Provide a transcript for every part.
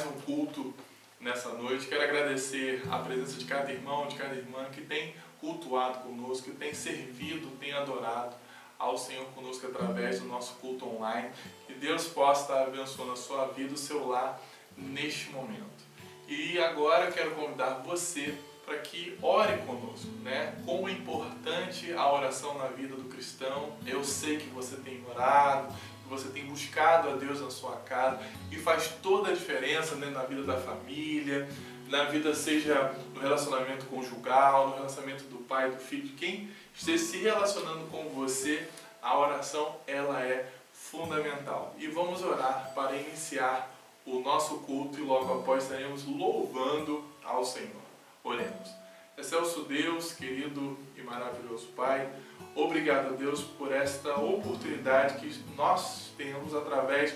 mais um culto nessa noite. Quero agradecer a presença de cada irmão, de cada irmã que tem cultuado conosco, que tem servido, tem adorado ao Senhor conosco através do nosso culto online. Que Deus possa estar abençoando a sua vida, o seu lar neste momento. E agora eu quero convidar você para que ore conosco, né? Como é importante a oração na vida do cristão. Eu sei que você tem orado, que você tem buscado a Deus na sua casa, e faz toda a diferença, né, na vida da família, na vida, seja no relacionamento conjugal, no relacionamento do pai, do filho, de quem esteja se relacionando com você. A oração, ela é fundamental. E vamos orar para iniciar o nosso culto e logo após estaremos louvando ao Senhor. Oremos. Excelso Deus, querido e maravilhoso Pai, obrigado, Deus, por esta oportunidade que nós temos através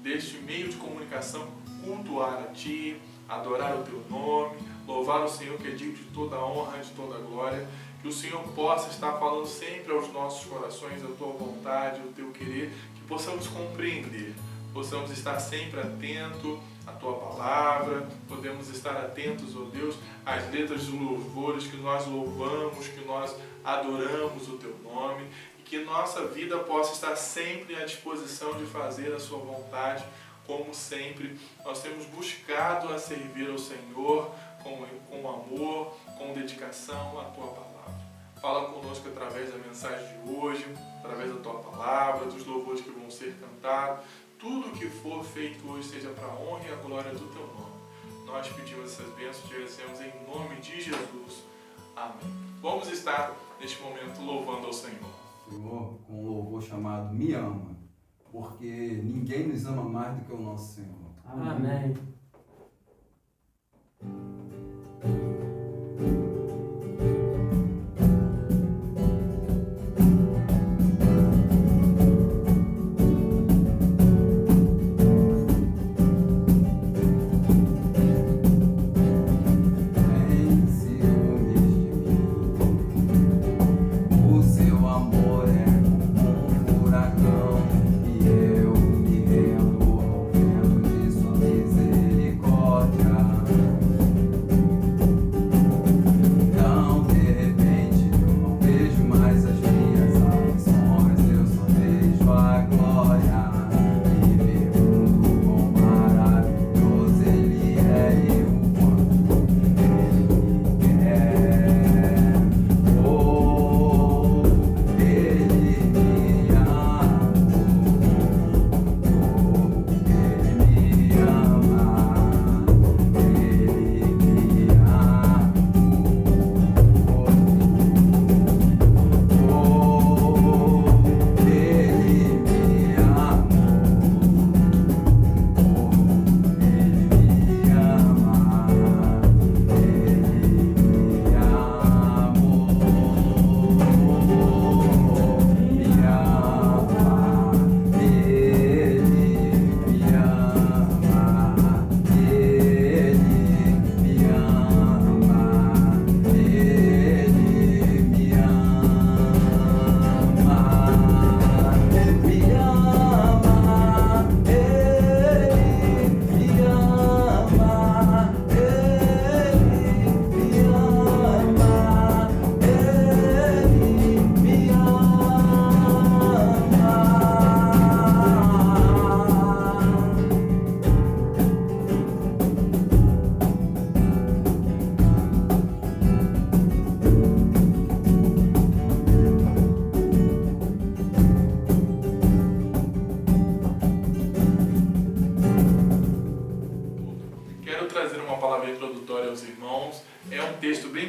deste meio de comunicação, cultuar a Ti, adorar o Teu nome, louvar o Senhor, que é digno de toda a honra, de toda a glória. Que o Senhor possa estar falando sempre aos nossos corações a Tua vontade, o Teu querer, que possamos compreender, possamos estar sempre atentos à Tua palavra, podemos estar atentos, ó Deus, às letras dos louvores que nós louvamos, que nós adoramos o Teu nome, e que nossa vida possa estar sempre à disposição de fazer a Sua vontade, como sempre nós temos buscado a servir ao Senhor com amor, com dedicação à Tua palavra. Fala conosco através da mensagem de hoje, através da Tua palavra, dos louvores que vão ser cantados. Tudo que for feito hoje seja para a honra e a glória do Teu nome. Nós pedimos essas bênçãos, te agradecemos em nome de Jesus. Amém. Vamos estar neste momento louvando ao Senhor. Senhor, com um louvor chamado Me Ama, porque ninguém nos ama mais do que o nosso Senhor. Amém.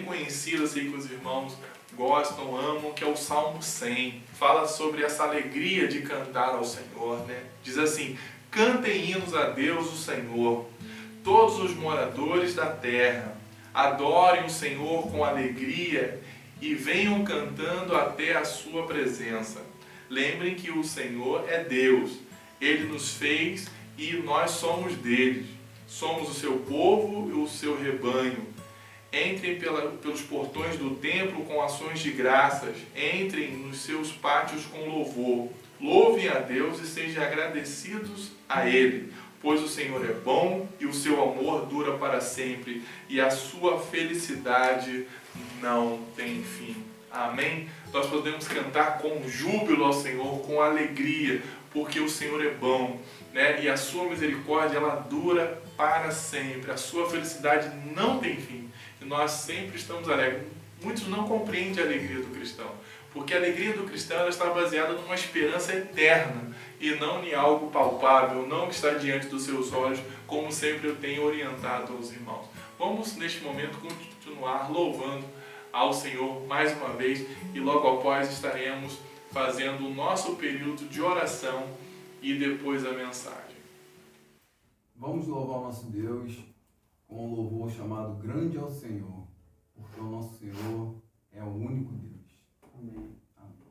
Conhecido, sei que os irmãos gostam, amam, que é o Salmo 100. Fala sobre essa alegria de cantar ao Senhor, né? Diz assim: cantem hinos a Deus, o Senhor, todos os moradores da terra, adorem o Senhor com alegria e venham cantando até a sua presença. Lembrem que o Senhor é Deus, Ele nos fez e nós somos dele. Somos o seu povo e o seu rebanho. Entrem pelos portões do templo com ações de graças. Entrem nos seus pátios com louvor. Louvem a Deus e sejam agradecidos a Ele, Pois o Senhor é bom e o seu amor dura para sempre, e a sua felicidade não tem fim. Amém? Nós podemos cantar com júbilo ao Senhor, com alegria, porque o Senhor é bom, né? E a sua misericórdia, ela dura para sempre. A sua felicidade não tem fim. E nós sempre estamos alegres. Muitos não compreendem a alegria do cristão, porque a alegria do cristão, ela está baseada numa esperança eterna e não em algo palpável, não que está diante dos seus olhos, como sempre eu tenho orientado aos irmãos. Vamos, neste momento, continuar louvando ao Senhor mais uma vez, e logo após estaremos fazendo o nosso período de oração e depois a mensagem. Vamos louvar o nosso Deus com um louvor chamado Grande é o Senhor, porque o nosso Senhor é o único Deus. Amém. Amém.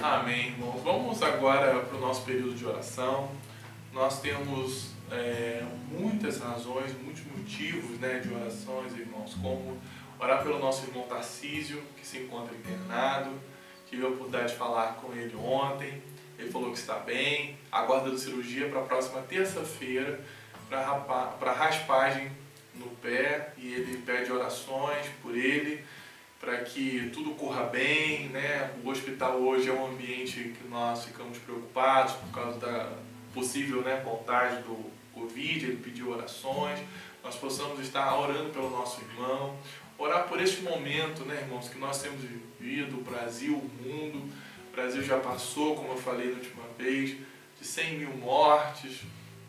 Amém, irmãos. Vamos agora para o nosso período de oração. Nós temos muitas razões, muitos motivos, né, de orações, irmãos, como orar pelo nosso irmão Tarcísio, que se encontra internado. Tive a oportunidade de falar com ele ontem. Ele falou que está bem, aguarda cirurgia para a próxima terça-feira para raspagem no pé, e ele pede orações por ele, para que tudo corra bem, né? O hospital hoje é um ambiente que nós ficamos preocupados por causa da possível, né, contágio do Covid. Ele pediu orações, nós possamos estar orando pelo nosso irmão, orar por este momento, né, irmãos, que nós temos vivido, o Brasil, o mundo. O Brasil já passou, como eu falei na última vez, de 100 mil mortes,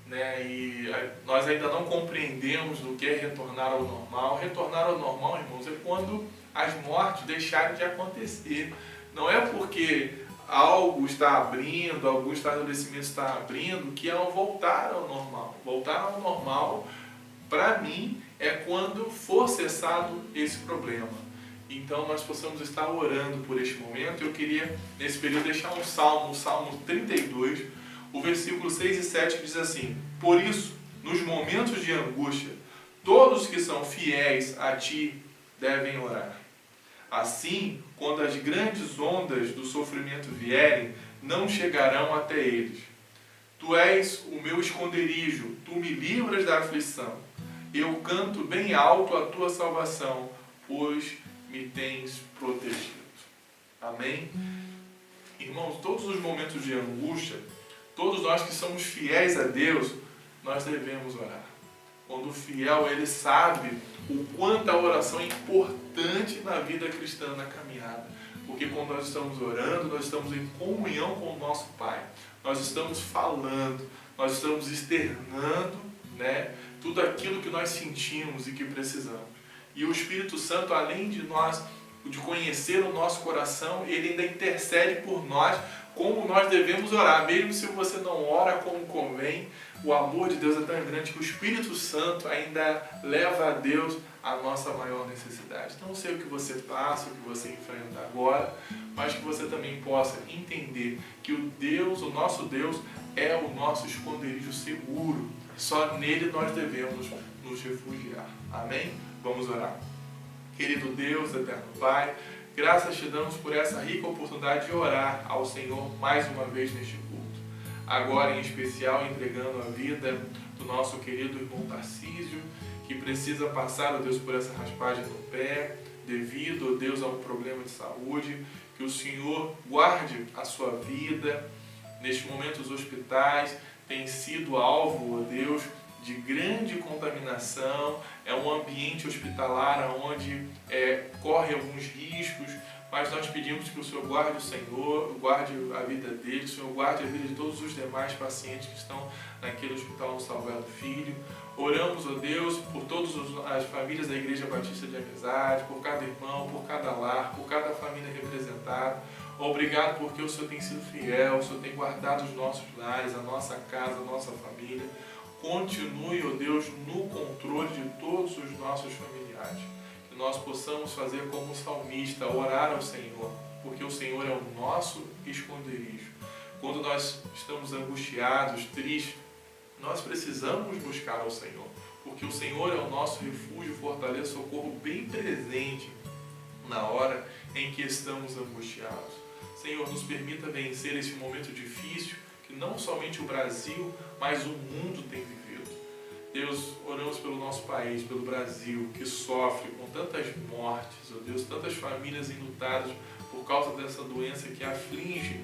né? E nós ainda não compreendemos o que é retornar ao normal. Retornar ao normal, irmãos, é quando as mortes deixarem de acontecer. Não é porque algo está abrindo, algum estabelecimento está abrindo, que é voltar ao normal. Voltar ao normal, para mim, é quando for cessado esse problema. Então nós possamos estar orando por este momento. Eu queria, nesse período, deixar um salmo, o Salmo 32, o versículo 6 e 7, que diz assim: por isso, nos momentos de angústia, todos que são fiéis a Ti devem orar. Assim, quando as grandes ondas do sofrimento vierem, não chegarão até eles. Tu és o meu esconderijo, Tu me livras da aflição. Eu canto bem alto a Tua salvação, pois me tens protegido. Amém? Irmãos, todos os momentos de angústia, todos nós que somos fiéis a Deus, nós devemos orar. Quando o fiel, ele sabe o quanto a oração é importante na vida cristã, na caminhada. Porque quando nós estamos orando, nós estamos em comunhão com o nosso Pai. Nós estamos falando, nós estamos externando, né, tudo aquilo que nós sentimos e que precisamos. E o Espírito Santo, além de nós, de conhecer o nosso coração, ele ainda intercede por nós como nós devemos orar. Mesmo se você não ora como convém, o amor de Deus é tão grande que o Espírito Santo ainda leva a Deus a nossa maior necessidade. Não sei o que você passa, o que você enfrenta agora, mas que você também possa entender que o nosso Deus, é o nosso esconderijo seguro. Só nele nós devemos nos refugiar. Amém? Vamos orar. Querido Deus, eterno Pai, graças te damos por essa rica oportunidade de orar ao Senhor mais uma vez neste culto. Agora, em especial, entregando a vida do nosso querido irmão Tarcísio, que precisa passar, ó Deus, por essa raspagem no pé, devido, ó Deus, a um problema de saúde. Que o Senhor guarde a sua vida. Neste momento, os hospitais têm sido alvo, ó Deus, de grande contaminação. É um ambiente hospitalar onde corre alguns riscos, mas nós pedimos que o Senhor guarde o Senhor, guarde a vida dele, o Senhor guarde a vida de todos os demais pacientes que estão naquele hospital no Salgado Filho. Oramos, ó Deus, por todas as famílias da Igreja Batista de Amizade, por cada irmão, por cada lar, por cada família representada. Obrigado porque o Senhor tem sido fiel, o Senhor tem guardado os nossos lares, a nossa casa, a nossa família. Continue, ó Deus, no controle de todos os nossos familiares. Que nós possamos fazer como o salmista, orar ao Senhor, porque o Senhor é o nosso esconderijo. Quando nós estamos angustiados, tristes, nós precisamos buscar ao Senhor, porque o Senhor é o nosso refúgio, fortaleza, socorro bem presente na hora em que estamos angustiados. Senhor, nos permita vencer esse momento difícil que não somente o Brasil, mas o mundo tem vivido. Deus, oramos pelo nosso país, pelo Brasil, que sofre com tantas mortes, ó Deus, tantas famílias enlutadas por causa dessa doença que aflige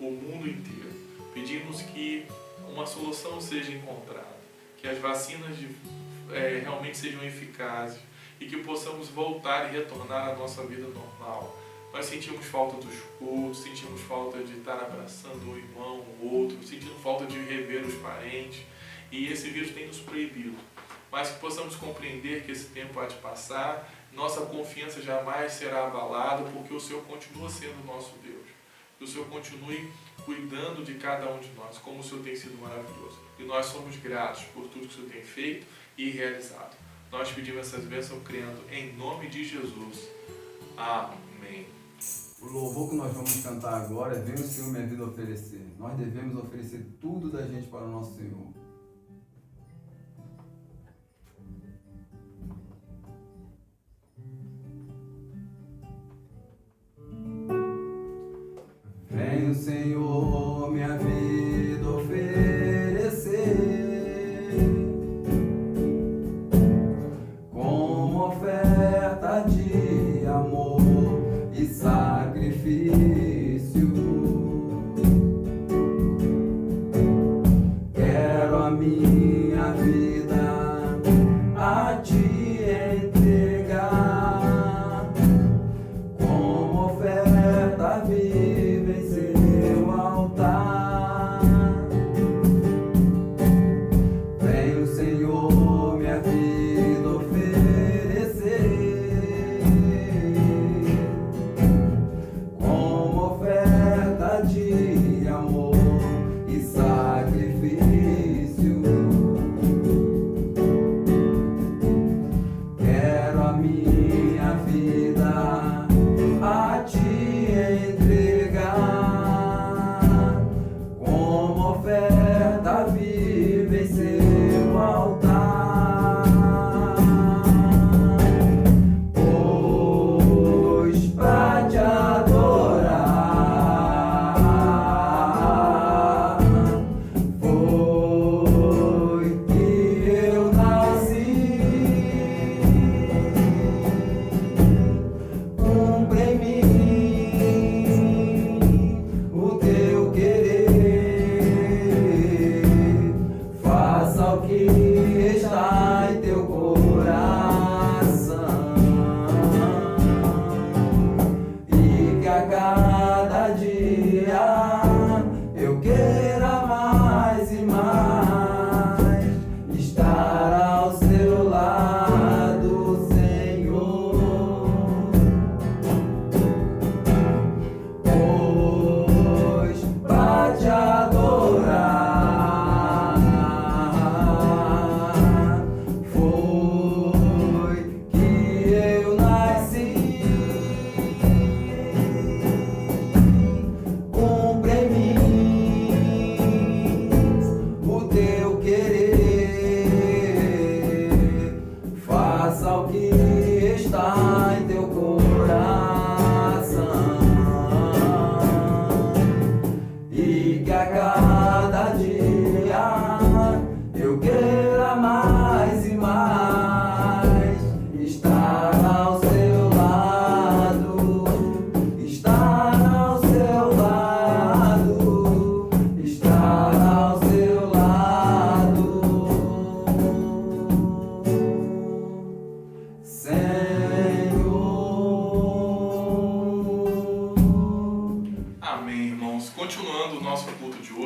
o mundo inteiro. Pedimos que uma solução seja encontrada, que as vacinas realmente sejam eficazes e que possamos voltar e retornar à nossa vida normal. Nós sentimos falta dos cultos, sentimos falta de estar abraçando um irmão, um outro, sentindo falta de rever os parentes, e esse vírus tem nos proibido. Mas que possamos compreender que esse tempo há de passar, nossa confiança jamais será abalada, porque o Senhor continua sendo o nosso Deus. Que o Senhor continue cuidando de cada um de nós, como o Senhor tem sido maravilhoso. E nós somos gratos por tudo que o Senhor tem feito e realizado. Nós pedimos essas bênçãos crendo em nome de Jesus. Amém. O louvor que nós vamos cantar agora é Vem o Senhor minha vida oferecer. Nós devemos oferecer tudo da gente para o nosso Senhor. Vem o Senhor minha vida oferecer, como oferta de amor e sacrifício. Quero a minha vida a Ti entregar, como oferta viva em Seu altar. Vem o Senhor minha vida oferecer,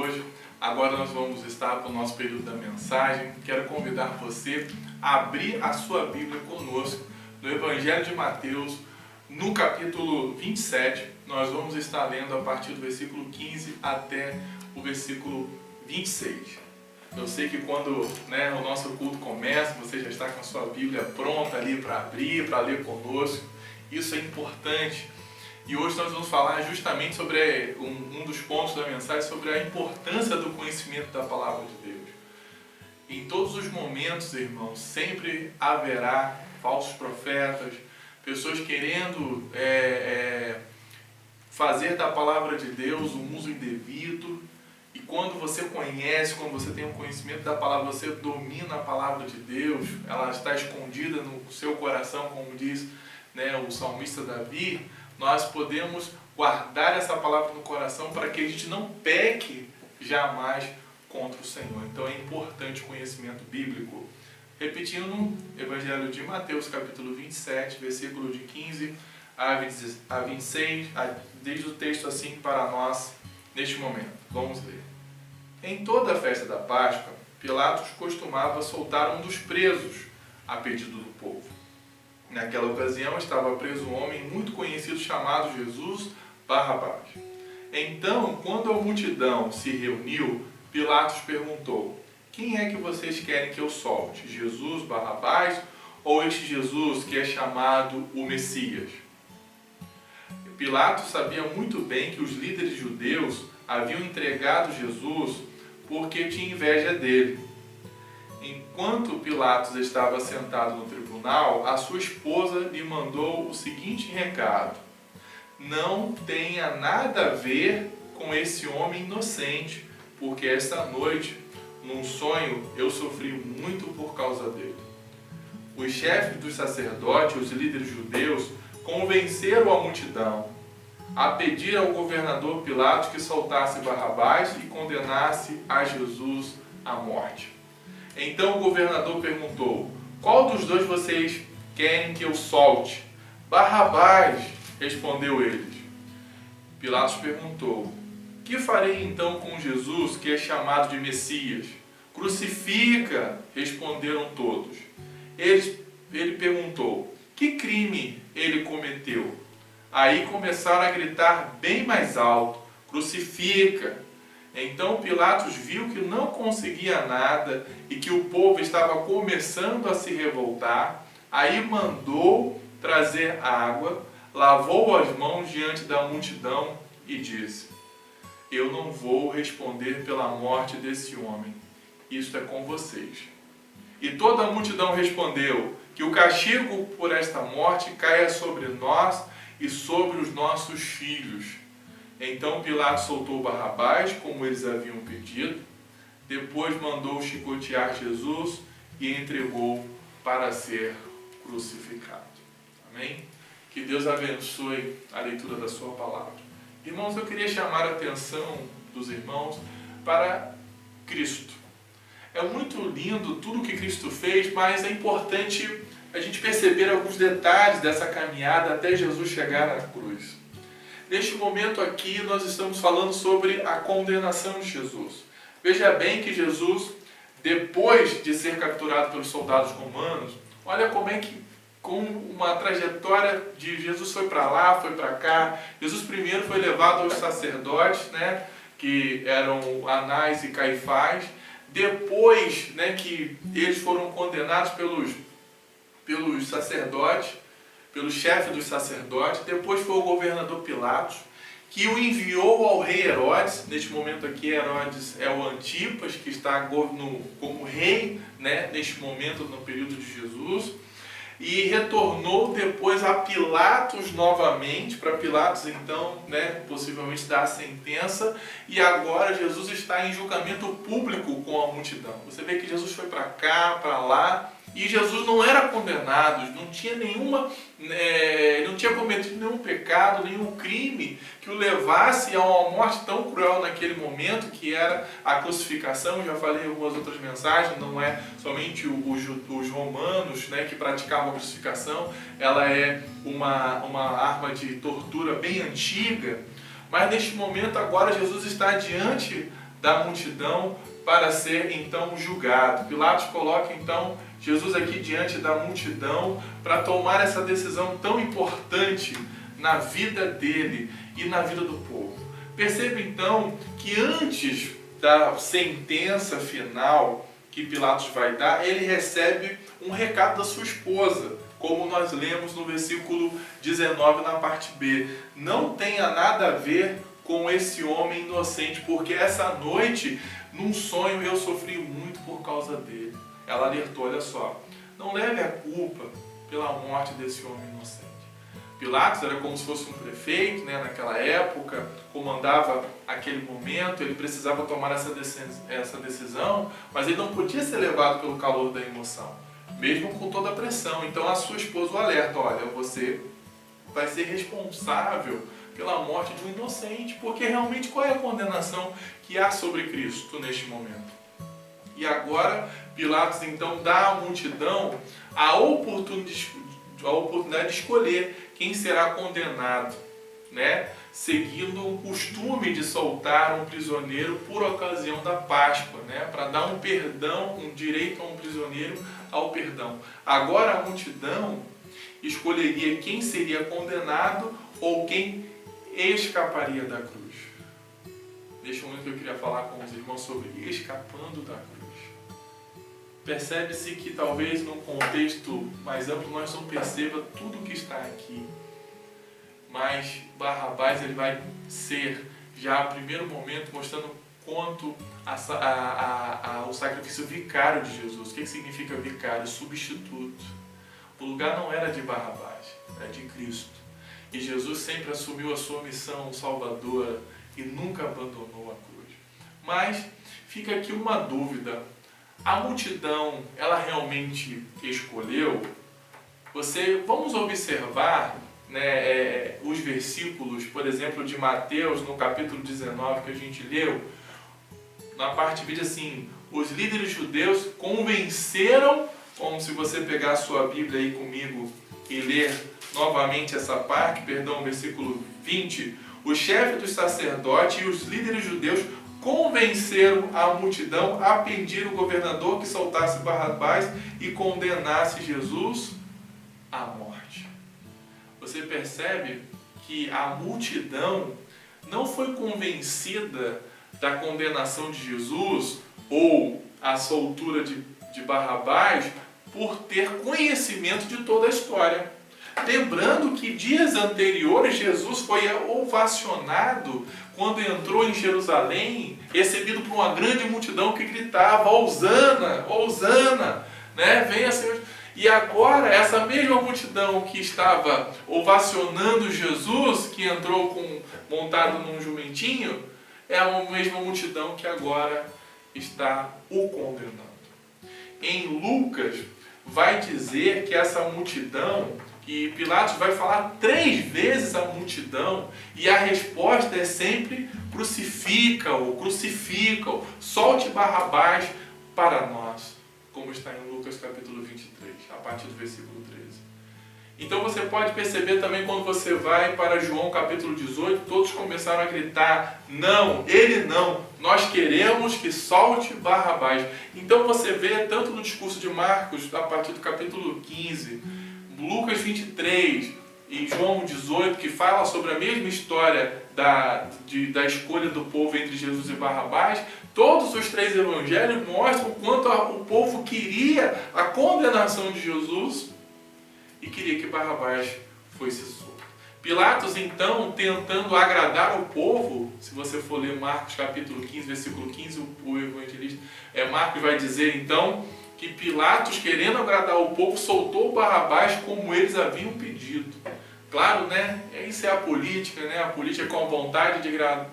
hoje. Agora nós vamos estar para o nosso período da mensagem. Quero convidar você a abrir a sua Bíblia conosco no Evangelho de Mateus, no capítulo 27. Nós vamos estar lendo a partir do versículo 15 até o versículo 26. Eu sei que quando o nosso culto começa, você já está com a sua Bíblia pronta ali para abrir, para ler conosco. Isso é importante. E hoje nós vamos falar justamente sobre um dos pontos da mensagem, sobre a importância do conhecimento da Palavra de Deus. Em todos os momentos, irmãos, sempre haverá falsos profetas, pessoas querendo fazer da Palavra de Deus um uso indevido. E quando você conhece, quando você tem um conhecimento da palavra, você domina a palavra de Deus, ela está escondida no seu coração, como diz o salmista Davi, nós podemos guardar essa palavra no coração para que a gente não peque jamais contra o Senhor. Então é importante o conhecimento bíblico. Repetindo, no Evangelho de Mateus, capítulo 27, versículo de 15 a 26, diz o texto assim para nós neste momento. Vamos ler. Em toda a festa da Páscoa, Pilatos costumava soltar um dos presos, a pedido do povo. Naquela ocasião estava preso um homem muito conhecido chamado Jesus Barrabás. Então, quando a multidão se reuniu, Pilatos perguntou: quem é que vocês querem que eu solte? Jesus Barrabás ou este Jesus que é chamado o Messias? Pilatos sabia muito bem que os líderes judeus haviam entregado Jesus porque tinha inveja dele. Enquanto Pilatos estava sentado no tribunal, a sua esposa lhe mandou o seguinte recado: não tenha nada a ver com esse homem inocente, porque esta noite, num sonho, eu sofri muito por causa dele. Os chefes dos sacerdotes, os líderes judeus, convenceram a multidão a pedir ao governador Pilatos que soltasse Barrabás e condenasse a Jesus à morte. Então o governador perguntou: qual dos dois vocês querem que eu solte? Barrabás, respondeu eles. Pilatos perguntou: que farei então com Jesus, que é chamado de Messias? Crucifica, responderam todos. Ele perguntou: que crime ele cometeu? Aí começaram a gritar bem mais alto: crucifica! Então Pilatos viu que não conseguia nada e que o povo estava começando a se revoltar. Aí mandou trazer água, lavou as mãos diante da multidão e disse: eu não vou responder pela morte desse homem. Isto é com vocês. E toda a multidão respondeu: que o castigo por esta morte caia sobre nós e sobre os nossos filhos. Então Pilatos soltou Barrabás, como eles haviam pedido. Depois mandou chicotear Jesus e entregou para ser crucificado. Amém? Que Deus abençoe a leitura da sua palavra. Irmãos, eu queria chamar a atenção dos irmãos para Cristo. É muito lindo tudo que Cristo fez, mas é importante a gente perceber alguns detalhes dessa caminhada até Jesus chegar à cruz. Neste momento aqui, nós estamos falando sobre a condenação de Jesus. Veja bem que Jesus, depois de ser capturado pelos soldados romanos, olha como é que, com uma trajetória de Jesus foi para lá, foi para cá. Jesus primeiro foi levado aos sacerdotes, que eram Anás e Caifás. Depois, que eles foram condenados pelos sacerdotes, pelo chefe dos sacerdotes. Depois foi o governador Pilatos, que o enviou ao rei Herodes. Neste momento aqui, Herodes é o Antipas, que está como rei, neste momento, no período de Jesus. E retornou depois a Pilatos novamente, para Pilatos então, possivelmente dar a sentença. E agora Jesus está em julgamento público com a multidão. Você vê que Jesus foi para cá, para lá, e Jesus não era condenado, não tinha não tinha cometido nenhum pecado, nenhum crime que o levasse a uma morte tão cruel naquele momento, que era a crucificação. Já falei em algumas outras mensagens, não é somente os romanos que praticavam a crucificação, ela é uma arma de tortura bem antiga. Mas neste momento agora Jesus está diante da multidão para ser então julgado. Pilatos coloca então Jesus aqui diante da multidão para tomar essa decisão tão importante na vida dele e na vida do povo. Perceba então que antes da sentença final que Pilatos vai dar, ele recebe um recado da sua esposa, como nós lemos no versículo 19 na parte B. Não tenha nada a ver com esse homem inocente, porque essa noite, num sonho, eu sofri muito por causa dele. Ela alertou, olha só, não leve a culpa pela morte desse homem inocente. Pilatos era como se fosse um prefeito, né, naquela época, comandava aquele momento, ele precisava tomar essa decisão, mas ele não podia ser levado pelo calor da emoção, mesmo com toda a pressão. Então a sua esposa o alerta, olha, você vai ser responsável pela morte de um inocente, porque realmente qual é a condenação que há sobre Cristo neste momento? E agora Pilatos então dá à multidão a oportunidade de escolher quem será condenado, né? Seguindo o costume de soltar um prisioneiro por ocasião da Páscoa, né? Para dar um perdão, um direito a um prisioneiro ao perdão. Agora a multidão escolheria quem seria condenado ou quem escaparia da cruz. Neste momento eu queria falar com os irmãos sobre escapando da cruz. Percebe-se que talvez num contexto mais amplo nós não perceba tudo o que está aqui. Mas Barrabás ele vai ser, já no primeiro momento, mostrando quanto o sacrifício vicário de Jesus. O que significa vicário? Substituto. O lugar não era de Barrabás, era de Cristo. E Jesus sempre assumiu a sua missão salvadora e nunca abandonou a cruz. Mas fica aqui uma dúvida. A multidão, ela realmente escolheu? Vamos observar, né, os versículos, por exemplo, de Mateus, no capítulo 19, que a gente leu. Na parte B diz assim, os líderes judeus convenceram, como se você pegar a sua Bíblia aí comigo e ler novamente essa parte, versículo 20, o chefe dos sacerdotes e os líderes judeus convenceram a multidão a pedir ao governador que soltasse Barrabás e condenasse Jesus à morte. Você percebe que a multidão não foi convencida da condenação de Jesus ou a soltura de Barrabás por ter conhecimento de toda a história. Lembrando que dias anteriores Jesus foi ovacionado quando entrou em Jerusalém, recebido por uma grande multidão que gritava, Hosana, Hosana, né? Venha Senhor. E agora essa mesma multidão que estava ovacionando Jesus, que entrou montado num jumentinho, é a mesma multidão que agora está o condenando. Em Lucas vai dizer que essa multidão, e Pilatos vai falar 3 vezes a multidão, e a resposta é sempre crucifica-o, solte Barrabás para nós, como está em Lucas capítulo 23, a partir do versículo 13. Então você pode perceber também quando você vai para João capítulo 18, todos começaram a gritar, não, ele não, nós queremos que solte Barrabás. Então você vê tanto no discurso de Marcos, a partir do capítulo 15, Lucas 23 e João 18, que fala sobre a mesma história da escolha do povo entre Jesus e Barrabás, todos os 3 evangelhos mostram o quanto o povo queria a condenação de Jesus e queria que Barrabás fosse solto. Pilatos, então, tentando agradar o povo, se você for ler Marcos capítulo 15, versículo 15, o evangelista Marcos vai dizer, então, que Pilatos, querendo agradar o povo, soltou Barrabás como eles haviam pedido. Claro, né? Isso é a política, né? A política com a vontade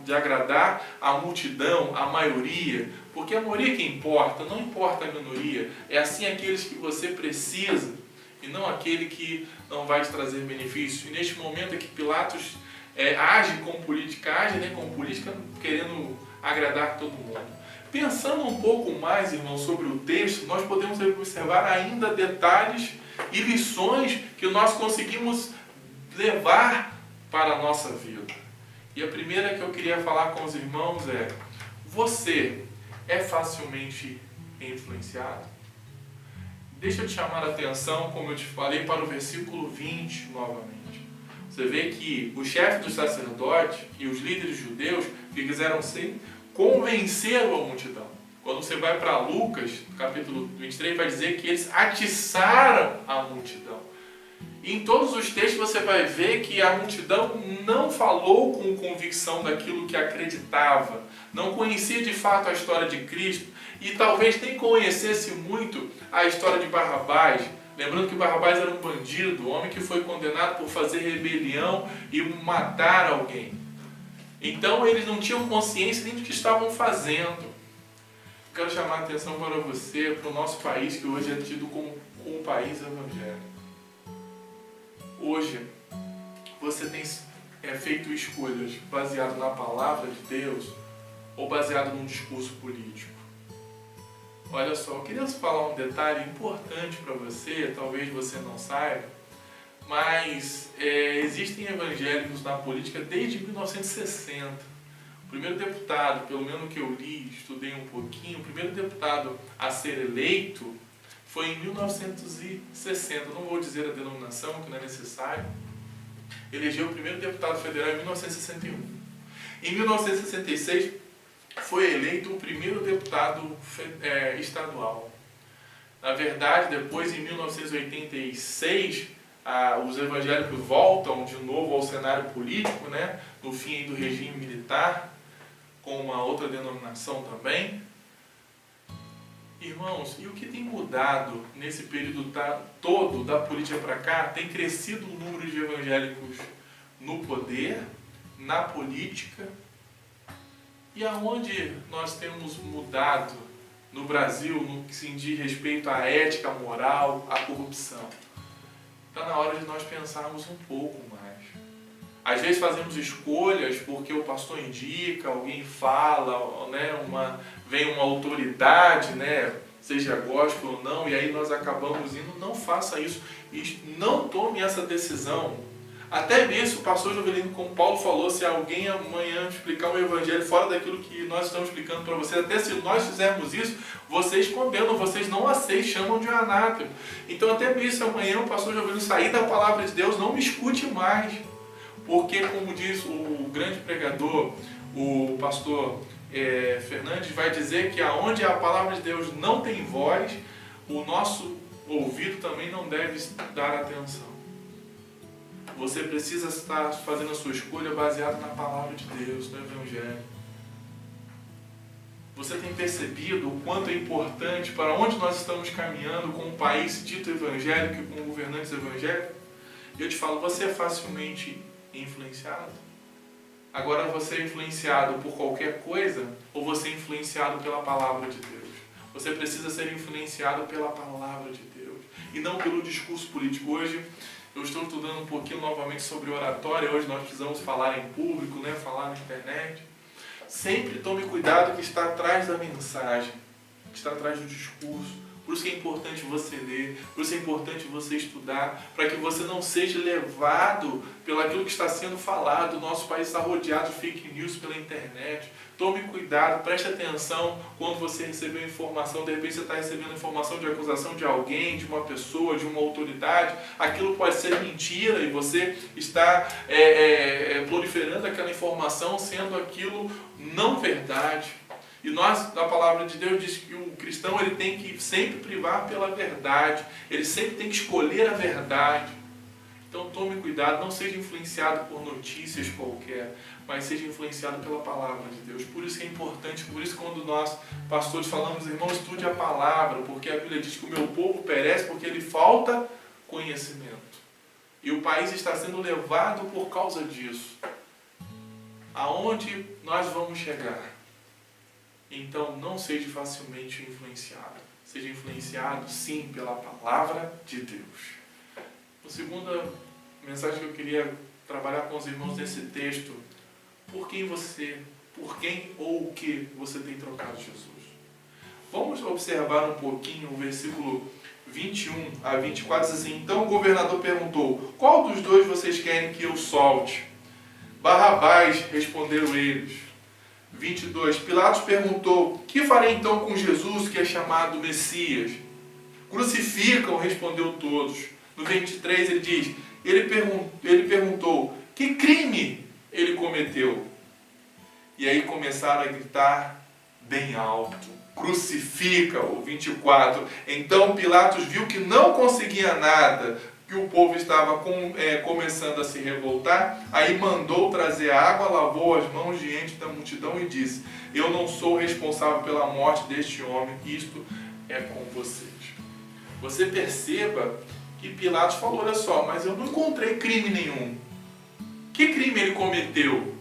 de agradar a multidão, a maioria. Porque a maioria que importa, não importa a minoria. É assim aqueles que você precisa e não aquele que não vai te trazer benefício. E neste momento é que Pilatos age com política querendo agradar todo mundo. Pensando um pouco mais, irmãos, sobre o texto, nós podemos observar ainda detalhes e lições que nós conseguimos levar para a nossa vida. E a primeira que eu queria falar com os irmãos é: Você é facilmente influenciado? Deixa eu te chamar a atenção, como eu te falei, para o versículo 20 novamente. Você vê que o chefe dos sacerdotes e os líderes judeus que quiseram ser, convenceram a multidão. Quando você vai para Lucas, capítulo 23, vai dizer que eles atiçaram a multidão. E em todos os textos você vai ver que a multidão não falou com convicção daquilo que acreditava, não conhecia de fato a história de Cristo e talvez nem conhecesse muito a história de Barrabás. Lembrando que Barrabás era um bandido, um homem que foi condenado por fazer rebelião e matar alguém. Então eles não tinham consciência nem do que estavam fazendo. Quero chamar a atenção para você, para o nosso país, que hoje é tido como um país evangélico. Hoje, você tem feito escolhas baseadas na palavra de Deus ou baseado num discurso político? Olha só, eu queria falar um detalhe importante para você, talvez você não saiba, mas existem evangélicos na política desde 1960. O primeiro deputado, pelo menos que eu li, estudei um pouquinho, o primeiro deputado a ser eleito foi em 1960, não vou dizer a denominação, que não é necessário. Elegeu o primeiro deputado federal em 1961. Em 1966, foi eleito o primeiro deputado estadual. Na verdade, depois, em 1986, os evangélicos voltam de novo ao cenário político, né, no fim do regime militar, com uma outra denominação também. Irmãos, e o que tem mudado nesse período todo da política para cá? Tem crescido o número de evangélicos no poder, na política. E aonde nós temos mudado no Brasil no que se diz respeito à ética, à moral, à corrupção? Está na hora de nós pensarmos um pouco mais. Às vezes fazemos escolhas porque o pastor indica, alguém fala, né, vem uma autoridade, né, seja gospel ou não, e aí nós acabamos indo. Não faça isso. Não tome essa decisão. Até mesmo o pastor Jovelino, como Paulo falou, se alguém amanhã explicar um evangelho fora daquilo que nós estamos explicando para vocês, até se nós fizermos isso, vocês condenam, vocês não aceitam, chamam de anátema. Então até mesmo se amanhã o pastor Jovelino sair da palavra de Deus, não me escute mais. Porque, como diz o grande pregador, o pastor Fernandes, vai dizer que aonde a palavra de Deus não tem voz, o nosso ouvido também não deve dar atenção. Você precisa estar fazendo a sua escolha baseada na palavra de Deus, no Evangelho. Você tem percebido o quanto é importante para onde nós estamos caminhando com um país dito evangélico e com governantes evangélicos? Eu te falo, você é facilmente influenciado? Agora você é influenciado por qualquer coisa ou você é influenciado pela palavra de Deus? Você precisa ser influenciado pela palavra de Deus e não pelo discurso político. Hoje eu estou estudando um pouquinho novamente sobre oratória. Hoje nós precisamos falar em público, né? Falar na internet. Sempre tome cuidado que está atrás da mensagem, que está atrás do discurso. Por isso que é importante você ler, por isso é importante você estudar, para que você não seja levado pelo aquilo que está sendo falado. O nosso país está rodeado de fake news pela internet. Tome cuidado, preste atenção quando você receber informação. De repente você está recebendo informação de acusação de alguém, de uma pessoa, de uma autoridade. Aquilo pode ser mentira e você está proliferando aquela informação sendo aquilo não verdade. E nós, na palavra de Deus, diz que o cristão ele tem que sempre privar pela verdade. Ele sempre tem que escolher a verdade. Então tome cuidado, não seja influenciado por notícias qualquer, mas seja influenciado pela palavra de Deus. Por isso que é importante, por isso quando nós, pastores, falamos, irmão, estude a palavra, porque a Bíblia diz que o meu povo perece porque lhe falta conhecimento. E o país está sendo levado por causa disso. Aonde nós vamos chegar? Então, não seja facilmente influenciado. Seja influenciado, sim, pela palavra de Deus. A segunda mensagem que eu queria trabalhar com os irmãos nesse texto: por quem ou o que você tem trocado Jesus? Vamos observar um pouquinho o versículo 21 a 24, diz assim: então o governador perguntou, qual dos dois vocês querem que eu solte? Barrabás, responderam eles. 22, Pilatos perguntou: que farei então com Jesus, que é chamado Messias? Crucificam, respondeu todos. No 23 ele diz, ele perguntou, que crime ele cometeu? E aí começaram a gritar bem alto, crucifica-o. 24, então Pilatos viu que não conseguia nada, que o povo estava começando a se revoltar, aí mandou trazer água, lavou as mãos diante da multidão e disse, eu não sou responsável pela morte deste homem, isto é com vocês. Você perceba que Pilatos falou, olha só, mas eu não encontrei crime nenhum. Que crime ele cometeu?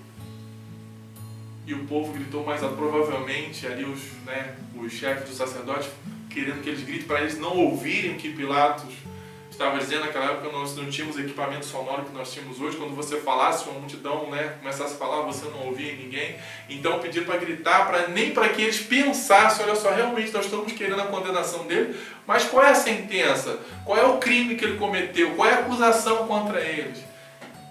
E o povo gritou mais provavelmente, ali os chefes dos sacerdotes, querendo que eles gritem para eles não ouvirem o que Pilatos estava dizendo. Naquela época nós não tínhamos equipamento sonoro que nós tínhamos hoje. Quando você falasse, uma multidão começasse a falar, você não ouvia ninguém. Então pediram para gritar, nem para que eles pensassem, olha só, realmente nós estamos querendo a condenação dele, mas qual é a sentença? Qual é o crime que ele cometeu? Qual é a acusação contra eles?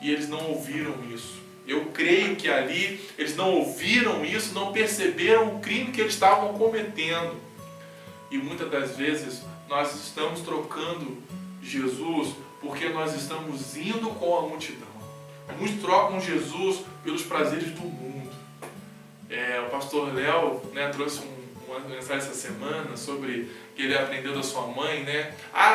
E eles não ouviram isso. Eu creio que ali eles não ouviram isso, não perceberam o crime que eles estavam cometendo. E muitas das vezes nós estamos trocando Jesus porque nós estamos indo com a multidão. Muitos trocam Jesus pelos prazeres do mundo. O pastor Léo trouxe uma mensagem essa semana sobre que ele aprendeu da sua mãe,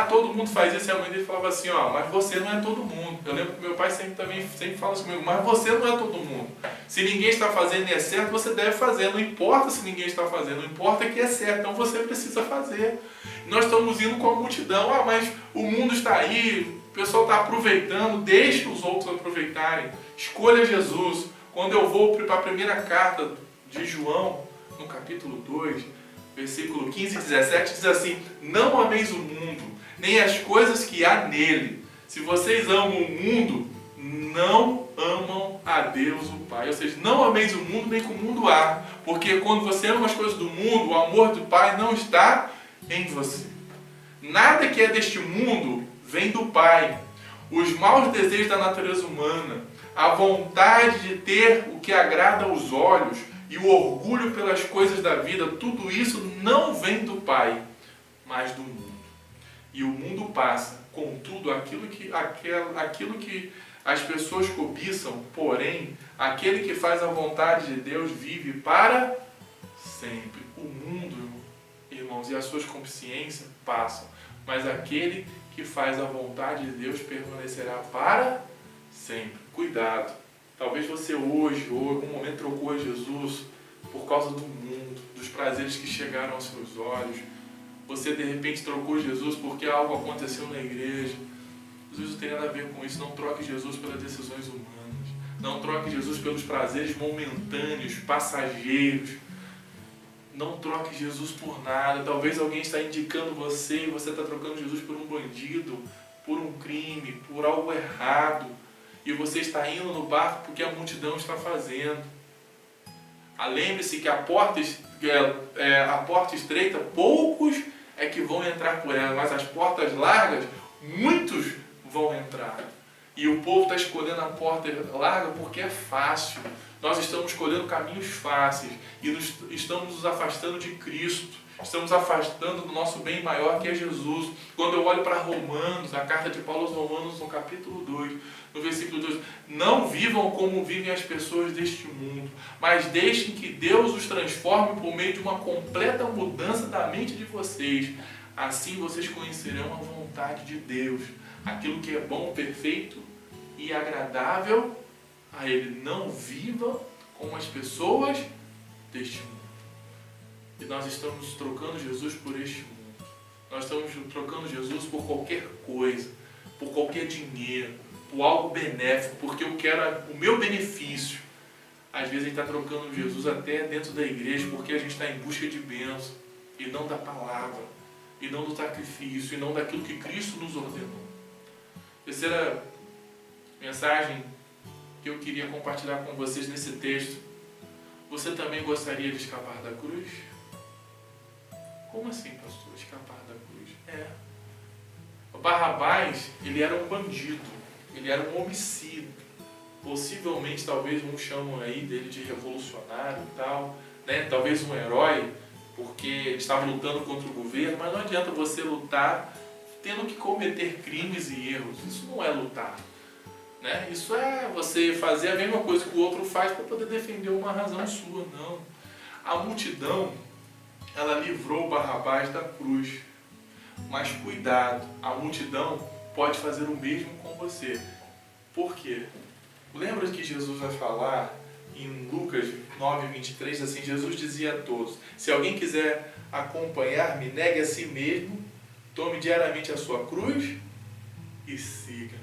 todo mundo faz isso, e a mãe dele falava assim, mas você não é todo mundo. Eu lembro que meu pai sempre fala isso comigo, mas você não é todo mundo. Se ninguém está fazendo e é certo, você deve fazer. Não importa se ninguém está fazendo, não importa que é certo, então você precisa fazer. Nós estamos indo com a multidão, mas o mundo está aí, o pessoal está aproveitando, deixe os outros aproveitarem. Escolha Jesus. Quando eu vou para a primeira carta de João, no capítulo 2, versículo 15 e 17, diz assim, não ameis o mundo, nem as coisas que há nele. Se vocês amam o mundo, não amam a Deus o Pai. Ou seja, não ameis o mundo nem que o mundo há. Porque quando você ama as coisas do mundo, o amor do Pai não está em você. Nada que é deste mundo vem do Pai. Os maus desejos da natureza humana, a vontade de ter o que agrada aos olhos, e o orgulho pelas coisas da vida, tudo isso não vem do Pai, mas do mundo. E o mundo passa, contudo, aquilo que as pessoas cobiçam, porém, aquele que faz a vontade de Deus vive para sempre. O mundo, irmãos, e as suas consciências passam, mas aquele que faz a vontade de Deus permanecerá para sempre. Cuidado. Talvez você hoje, ou em algum momento, trocou a Jesus por causa do mundo, dos prazeres que chegaram aos seus olhos. Você, de repente, trocou Jesus porque algo aconteceu na igreja. Jesus não tem nada a ver com isso. Não troque Jesus pelas decisões humanas. Não troque Jesus pelos prazeres momentâneos, passageiros. Não troque Jesus por nada. Talvez alguém está indicando você e você está trocando Jesus por um bandido, por um crime, por algo errado. E você está indo no barco porque a multidão está fazendo. Lembre-se que a porta estreita, poucos é que vão entrar por ela, mas as portas largas, muitos vão entrar. E o povo está escolhendo a porta larga porque é fácil. Nós estamos escolhendo caminhos fáceis e estamos nos afastando de Cristo. Estamos afastando do nosso bem maior, que é Jesus. Quando eu olho para Romanos, a carta de Paulo aos Romanos, no capítulo 2, no versículo 2, não vivam como vivem as pessoas deste mundo, mas deixem que Deus os transforme por meio de uma completa mudança da mente de vocês. Assim vocês conhecerão a vontade de Deus, aquilo que é bom, perfeito e agradável a Ele. Não vivam como as pessoas deste mundo. E nós estamos trocando Jesus por este mundo. Nós estamos trocando Jesus por qualquer coisa, por qualquer dinheiro, por algo benéfico, porque eu quero o meu benefício. Às vezes a gente está trocando Jesus até dentro da igreja, porque a gente está em busca de bênção, e não da palavra, e não do sacrifício, e não daquilo que Cristo nos ordenou. Terceira mensagem que eu queria compartilhar com vocês nesse texto. Você também gostaria de escapar da cruz? Como assim, pastor? Escapar da cruz? O Barrabás, ele era um bandido, ele era um homicida. possivelmente, talvez uns chamam aí dele de revolucionário e tal, né? Talvez um herói, porque ele estava lutando contra o governo, mas não adianta você lutar tendo que cometer crimes e erros. Isso não é lutar, né? Isso é você fazer a mesma coisa que o outro faz para poder defender uma razão sua, não. A multidão, ela livrou Barrabás da cruz, mas cuidado, a multidão pode fazer o mesmo com você. Por quê? Lembra que Jesus vai falar em Lucas 9:23, assim, Jesus dizia a todos: se alguém quiser acompanhar-me, negue a si mesmo, tome diariamente a sua cruz e siga.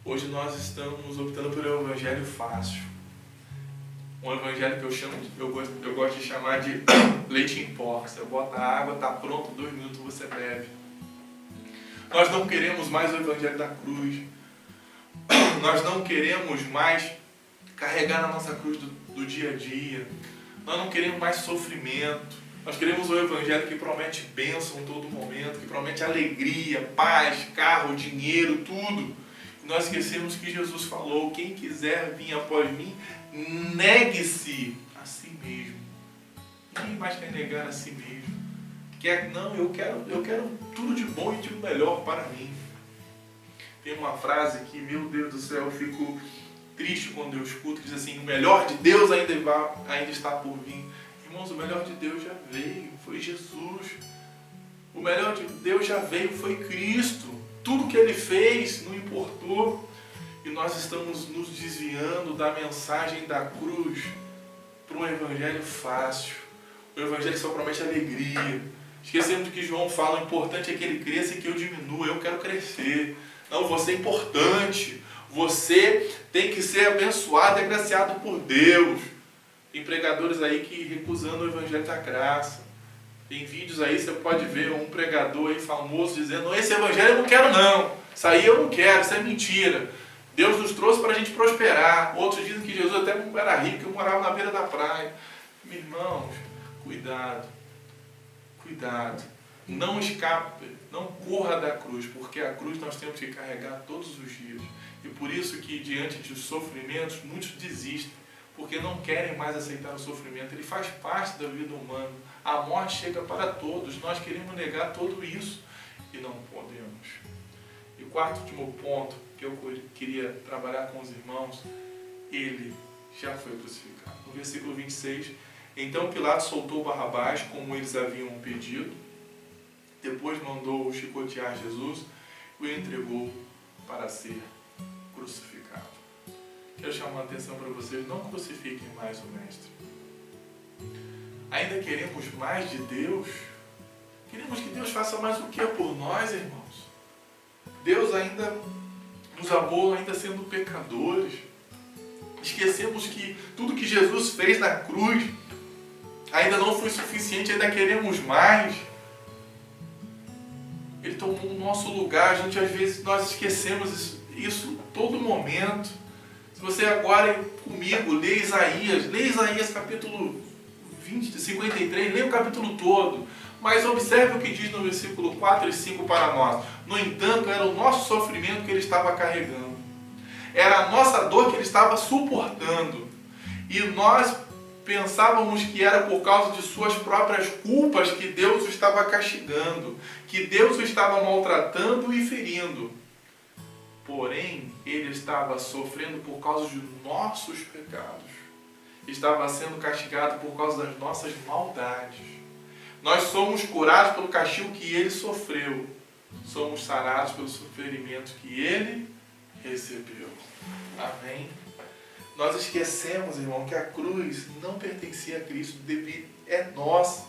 Hoje nós estamos optando pelo evangelho fácil. Um evangelho que eu gosto de chamar de leite em pó. Você bota a água, está pronto, 2 minutos você bebe. Nós não queremos mais o evangelho da cruz. Nós não queremos mais carregar na nossa cruz do dia a dia. Nós não queremos mais sofrimento. Nós queremos o evangelho que promete bênção em todo momento, que promete alegria, paz, carro, dinheiro, tudo. E nós esquecemos que Jesus falou: quem quiser vir após mim, negue-se a si mesmo. Ninguém mais quer negar a si mesmo. Não, eu quero tudo de bom e de melhor para mim. Tem uma frase que, meu Deus do céu, eu fico triste quando eu escuto, que diz assim: o melhor de Deus ainda está por vir. Irmãos, o melhor de Deus já veio, foi Jesus. O melhor de Deus já veio, foi Cristo. Tudo que Ele fez não importou. E nós estamos nos desviando da mensagem da cruz para um evangelho fácil. O evangelho só promete alegria. Esquecemos do que João fala: o importante é que ele cresça e que eu diminua. Eu quero crescer. Não, você é importante. Você tem que ser abençoado e agraciado por Deus. Tem pregadores aí que recusando o evangelho da graça. Tem vídeos aí, você pode ver um pregador aí famoso dizendo: esse evangelho eu não quero não. Isso aí eu não quero, isso é mentira. Deus nos trouxe para a gente prosperar. Outros dizem que Jesus até não era rico, que morava na beira da praia. Meus irmãos, cuidado. Cuidado. Não escape, não corra da cruz, porque a cruz nós temos que carregar todos os dias. E por isso que diante dos sofrimentos, muitos desistem, porque não querem mais aceitar o sofrimento. Ele faz parte da vida humana. A morte chega para todos. Nós queremos negar tudo isso e não podemos. E o quarto e último ponto que eu queria trabalhar com os irmãos: ele já foi crucificado. No versículo 26, então Pilatos soltou Barrabás, como eles haviam pedido. Depois mandou chicotear Jesus e o entregou para ser crucificado. Quero chamar a atenção para vocês: não crucifiquem mais o Mestre. Ainda queremos mais de Deus? Queremos que Deus faça mais o que por nós, irmãos? Deus ainda nos amou, ainda sendo pecadores. Esquecemos que tudo que Jesus fez na cruz ainda não foi suficiente, ainda queremos mais. Ele tomou o nosso lugar. A gente, às vezes, nós esquecemos isso todo momento. Se você agora comigo lê Isaías capítulo 53, lê o capítulo todo, mas observe o que diz no versículo 4 e 5 para nós. No entanto, era o nosso sofrimento que ele estava carregando, era a nossa dor que ele estava suportando, e nós pensávamos que era por causa de suas próprias culpas que Deus o estava castigando, que Deus o estava maltratando e ferindo. Porém, ele estava sofrendo por causa de nossos pecados. Estava sendo castigado por causa das nossas maldades. Nós somos curados pelo castigo que ele sofreu. Somos sarados pelo sofrimento que ele recebeu. Amém? Nós esquecemos, irmão, que a cruz não pertencia a Cristo, é nossa.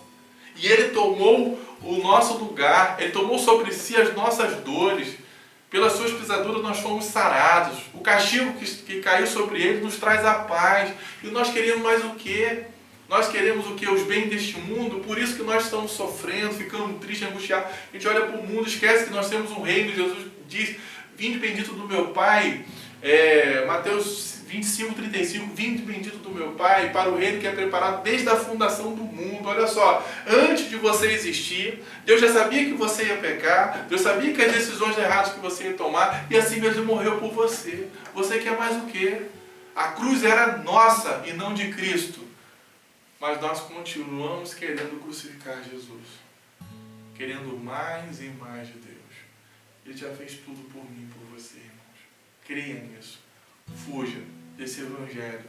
E ele tomou o nosso lugar, ele tomou sobre si as nossas dores. Pelas suas pisaduras nós fomos sarados. O castigo que caiu sobre ele nos traz a paz. E nós queremos mais o quê? Nós queremos o quê? Os bens deste mundo. Por isso que nós estamos sofrendo, ficando tristes, angustiados. A gente olha para o mundo, esquece que nós temos um reino. Jesus diz: vinde bendito do meu Pai. Mateus 25:35, vinde bendito do meu Pai, para o reino que é preparado desde a fundação do mundo. Olha só, antes de você existir, Deus já sabia que você ia pecar, Deus sabia que as decisões erradas que você ia tomar, e assim mesmo morreu por você. Você quer mais o quê? A cruz era nossa e não de Cristo. Mas nós continuamos querendo crucificar Jesus, querendo mais e mais de Deus. Ele já fez tudo por mim e por você, irmãos. Creia nisso. Fuja desse evangelho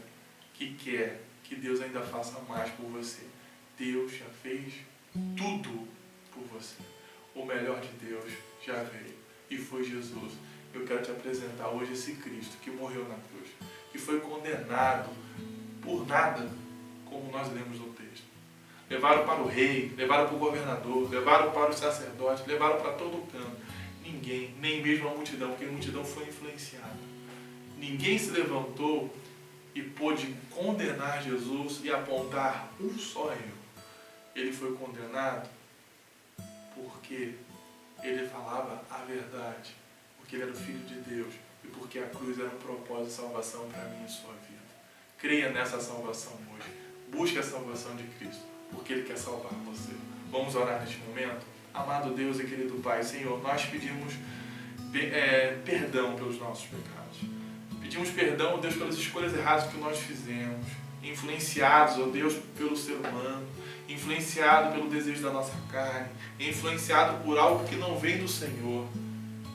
que quer que Deus ainda faça mais por você. Deus já fez tudo por você. O melhor de Deus já veio e foi Jesus. Eu quero te apresentar hoje esse Cristo que morreu na cruz, que foi condenado por nada, como nós lemos no texto. Levaram para o rei, levaram para o governador, levaram para os sacerdotes, levaram para todo canto. Ninguém, nem mesmo a multidão, porque a multidão foi influenciada. Ninguém se levantou e pôde condenar Jesus e apontar um só erro. Ele foi condenado porque ele falava a verdade, porque ele era o Filho de Deus e porque a cruz era um propósito de salvação para mim e sua vida. Creia nessa salvação hoje. Busque a salvação de Cristo, porque Ele quer salvar você. Vamos orar neste momento? Amado Deus e querido Pai, Senhor, nós pedimos perdão pelos nossos pecados. Pedimos perdão, Deus, pelas escolhas erradas que nós fizemos, influenciados, ó Deus, pelo ser humano, influenciado pelo desejo da nossa carne, influenciado por algo que não vem do Senhor.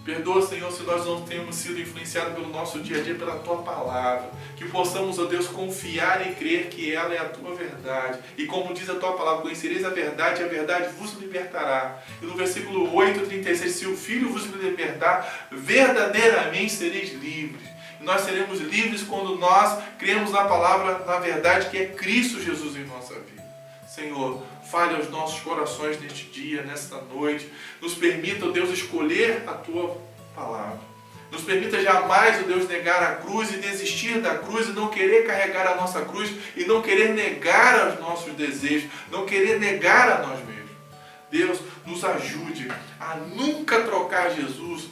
Perdoa, Senhor, se nós não temos sido influenciados pelo nosso dia a dia, pela Tua Palavra. Que possamos, ó Deus, confiar e crer que ela é a Tua verdade. E como diz a Tua Palavra, conhecereis a verdade e a verdade vos libertará. E no versículo 8:36, se o Filho vos libertar, verdadeiramente sereis livres. E nós seremos livres quando nós cremos na Palavra, na verdade, que é Cristo Jesus em nossa vida. Senhor, fale aos nossos corações neste dia, nesta noite. Nos permita, ó Deus, escolher a Tua Palavra. Nos permita jamais, ó Deus, negar a cruz e desistir da cruz e não querer carregar a nossa cruz e não querer negar os nossos desejos, não querer negar a nós mesmos. Deus, nos ajude a nunca trocar Jesus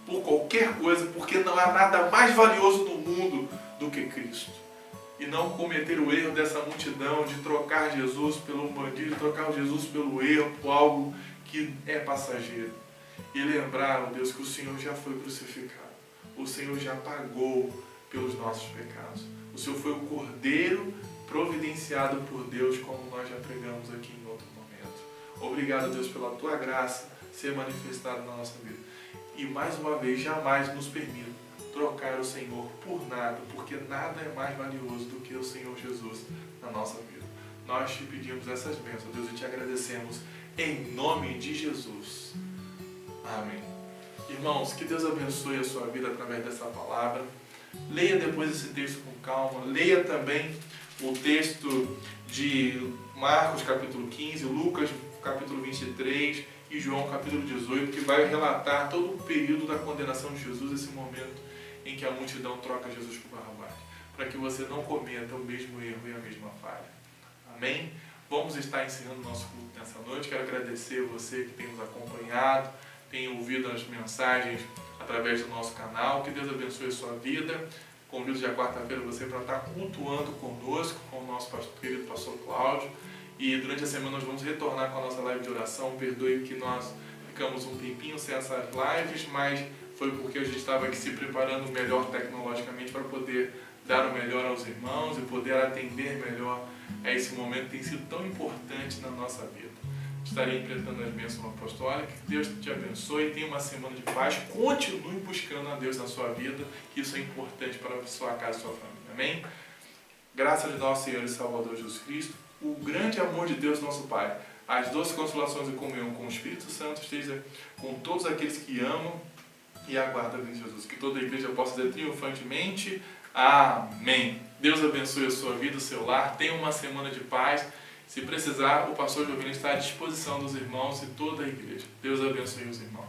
por qualquer coisa, porque não há nada mais valioso no mundo do que Cristo. E não cometer o erro dessa multidão de trocar Jesus pelo bandido, de trocar Jesus pelo erro, por algo que é passageiro. E lembrar, ó Deus, que o Senhor já foi crucificado. O Senhor já pagou pelos nossos pecados. O Senhor foi o Cordeiro providenciado por Deus, como nós já pregamos aqui em outro momento. Obrigado, Deus, pela Tua graça ser manifestada na nossa vida. E mais uma vez, jamais nos permita trocar o Senhor por nada, porque nada é mais valioso do que o Senhor Jesus na nossa vida. Nós te pedimos essas bênçãos, Deus, e te agradecemos em nome de Jesus. Amém. Irmãos, que Deus abençoe a sua vida através dessa palavra. Leia depois esse texto com calma. Leia também o texto de Marcos capítulo 15, Lucas capítulo 23 e João capítulo 18, que vai relatar todo o período da condenação de Jesus, esse momento em que a multidão troca Jesus por Barrabás, para que você não cometa o mesmo erro e a mesma falha. Amém? Vamos estar encerrando o nosso culto nessa noite. Quero agradecer você que tem nos acompanhado, tem ouvido as mensagens através do nosso canal. Que Deus abençoe a sua vida. Convido já quarta-feira você para estar cultuando conosco, com o nosso querido pastor Cláudio. E durante a semana nós vamos retornar com a nossa live de oração. Perdoe que nós ficamos um tempinho sem essas lives, mas foi porque a gente estava aqui se preparando melhor tecnologicamente para poder dar o melhor aos irmãos e poder atender melhor a esse momento que tem sido tão importante na nossa vida. Estarei enfrentando as bênçãos apostólicas. Que Deus te abençoe, tenha uma semana de paz. Continue buscando a Deus na sua vida, que isso é importante para a sua casa e sua família. Amém? Graças a nosso Senhor e Salvador Jesus Cristo, o grande amor de Deus nosso Pai, as doces consolações e comunhão com o Espírito Santo esteja com todos aqueles que amam e aguardam em Jesus. Que toda a igreja possa dizer triunfantemente amém. Deus abençoe a sua vida, o seu lar. Tenha uma semana de paz. Se precisar, o pastor Jovem está à disposição dos irmãos e toda a igreja. Deus abençoe os irmãos.